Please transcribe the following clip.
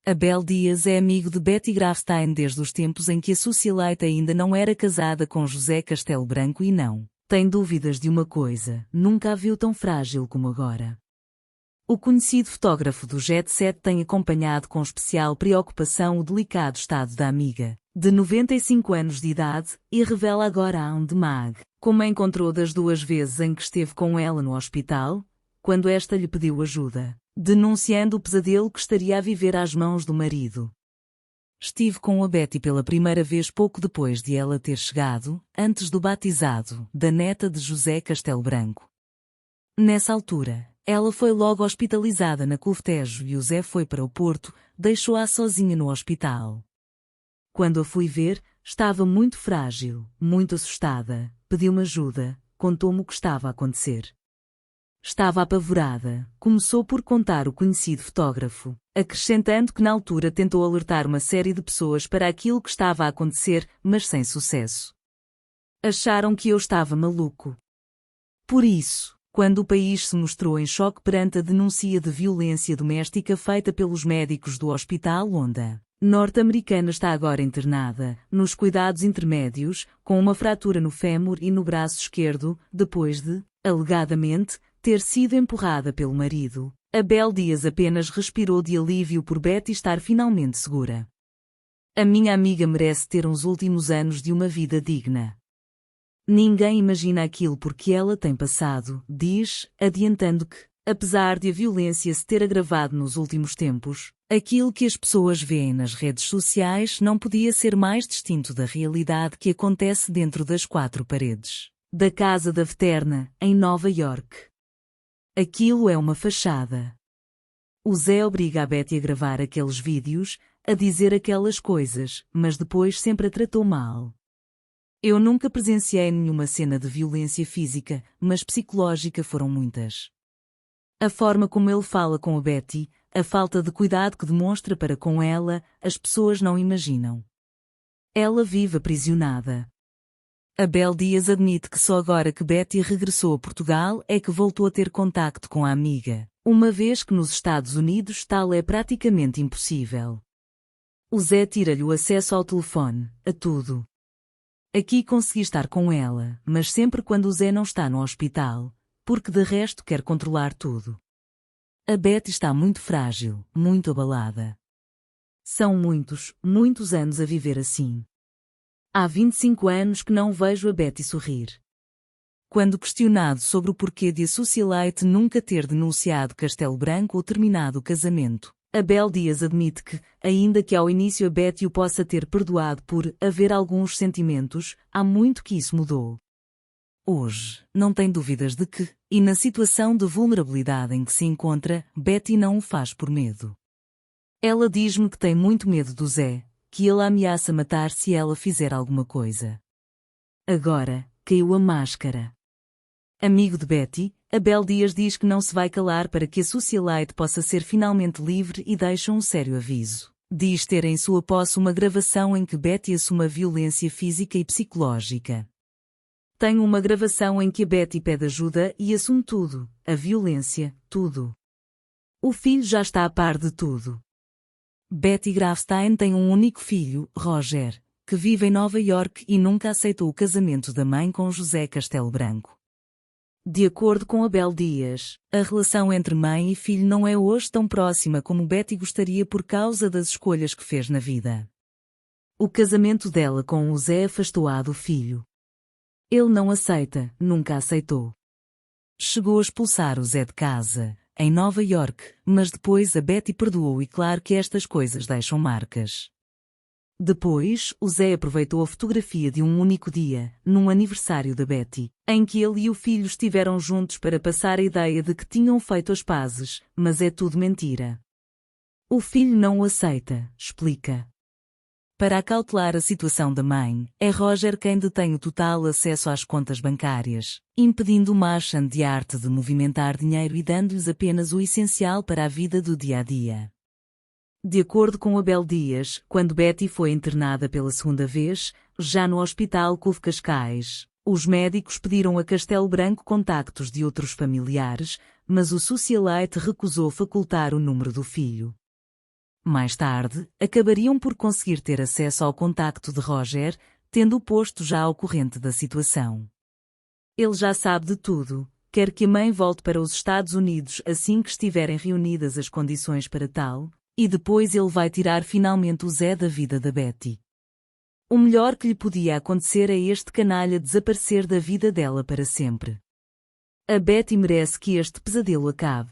Abel Dias é amigo de Betty Grafstein desde os tempos em que a socialite ainda não era casada com José Castelo Branco e não tem dúvidas de uma coisa: nunca a viu tão frágil como agora. O conhecido fotógrafo do Jet Set tem acompanhado com especial preocupação o delicado estado da amiga, de 95 anos de idade, e revela agora à Mag como a encontrou das duas vezes em que esteve com ela no hospital, quando esta lhe pediu ajuda, denunciando o pesadelo que estaria a viver às mãos do marido. Estive com a Betty pela primeira vez pouco depois de ela ter chegado, antes do batizado da neta de José Castelo Branco. Nessa altura, ela foi logo hospitalizada na Cuftejo e o Zé foi para o Porto, deixou-a sozinha no hospital. Quando a fui ver, estava muito frágil, muito assustada, pediu-me ajuda, contou-me o que estava a acontecer. Estava apavorada, começou por contar o conhecido fotógrafo, acrescentando que na altura tentou alertar uma série de pessoas para aquilo que estava a acontecer, mas sem sucesso. Acharam que eu estava maluco. Por isso, quando o país se mostrou em choque perante a denúncia de violência doméstica feita pelos médicos do hospital onde a norte-americana está agora internada, nos cuidados intermédios, com uma fratura no fémur e no braço esquerdo, depois de, alegadamente, ter sido empurrada pelo marido, Abel Dias apenas respirou de alívio por Betty estar finalmente segura. A minha amiga merece ter uns últimos anos de uma vida digna. Ninguém imagina aquilo porque ela tem passado, diz, adiantando que, apesar de a violência se ter agravado nos últimos tempos, aquilo que as pessoas veem nas redes sociais não podia ser mais distinto da realidade que acontece dentro das quatro paredes da casa da veterana, em Nova York. Aquilo é uma fachada. O Zé obriga a Betty a gravar aqueles vídeos, a dizer aquelas coisas, mas depois sempre a tratou mal. Eu nunca presenciei nenhuma cena de violência física, mas psicológica foram muitas. A forma como ele fala com a Betty, a falta de cuidado que demonstra para com ela, as pessoas não imaginam. Ela vive aprisionada. Abel Dias admite que só agora que Betty regressou a Portugal é que voltou a ter contacto com a amiga, uma vez que nos Estados Unidos tal é praticamente impossível. O Zé tira-lhe o acesso ao telefone, a tudo. Aqui consegui estar com ela, mas sempre quando o Zé não está no hospital, porque de resto quer controlar tudo. A Betty está muito frágil, muito abalada. São muitos anos a viver assim. Há 25 anos que não vejo a Betty sorrir. Quando questionado sobre o porquê de a socialite nunca ter denunciado Castelo Branco ou terminado o casamento, Abel Dias admite que, ainda que ao início a Betty o possa ter perdoado por haver alguns sentimentos, há muito que isso mudou. Hoje, não tem dúvidas de que, e na situação de vulnerabilidade em que se encontra, Betty não o faz por medo. Ela diz-me que tem muito medo do Zé, que ele a ameaça matar se ela fizer alguma coisa. Agora, caiu a máscara. Amigo de Betty, Abel Dias diz que não se vai calar para que a socialite possa ser finalmente livre e deixa um sério aviso. Diz ter em sua posse uma gravação em que Betty assume a violência física e psicológica. Tenho uma gravação em que a Betty pede ajuda e assume tudo, a violência, tudo. O filho já está a par de tudo. Betty Grafstein tem um único filho, Roger, que vive em Nova York e nunca aceitou o casamento da mãe com José Castelo Branco. De acordo com Abel Dias, a relação entre mãe e filho não é hoje tão próxima como Betty gostaria por causa das escolhas que fez na vida. O casamento dela com o Zé afastou-a do filho. Ele não aceita, nunca aceitou. Chegou a expulsar o Zé de casa, em Nova York, mas depois a Betty perdoou e claro que estas coisas deixam marcas. Depois, o Zé aproveitou a fotografia de um único dia, num aniversário da Betty, em que ele e o filho estiveram juntos para passar a ideia de que tinham feito as pazes, mas é tudo mentira. O filho não o aceita, explica. Para acautelar a situação da mãe, é Roger quem detém o total acesso às contas bancárias, impedindo o marchand de arte de movimentar dinheiro e dando-lhes apenas o essencial para a vida do dia-a-dia. De acordo com Abel Dias, quando Betty foi internada pela segunda vez, já no Hospital Couve Cascais, os médicos pediram a Castelo Branco contactos de outros familiares, mas o socialite recusou facultar o número do filho. Mais tarde, acabariam por conseguir ter acesso ao contacto de Roger, tendo-o posto já ao corrente da situação. Ele já sabe de tudo, quer que a mãe volte para os Estados Unidos assim que estiverem reunidas as condições para tal, e depois ele vai tirar finalmente o Zé da vida da Betty. O melhor que lhe podia acontecer é este canalha desaparecer da vida dela para sempre. A Betty merece que este pesadelo acabe.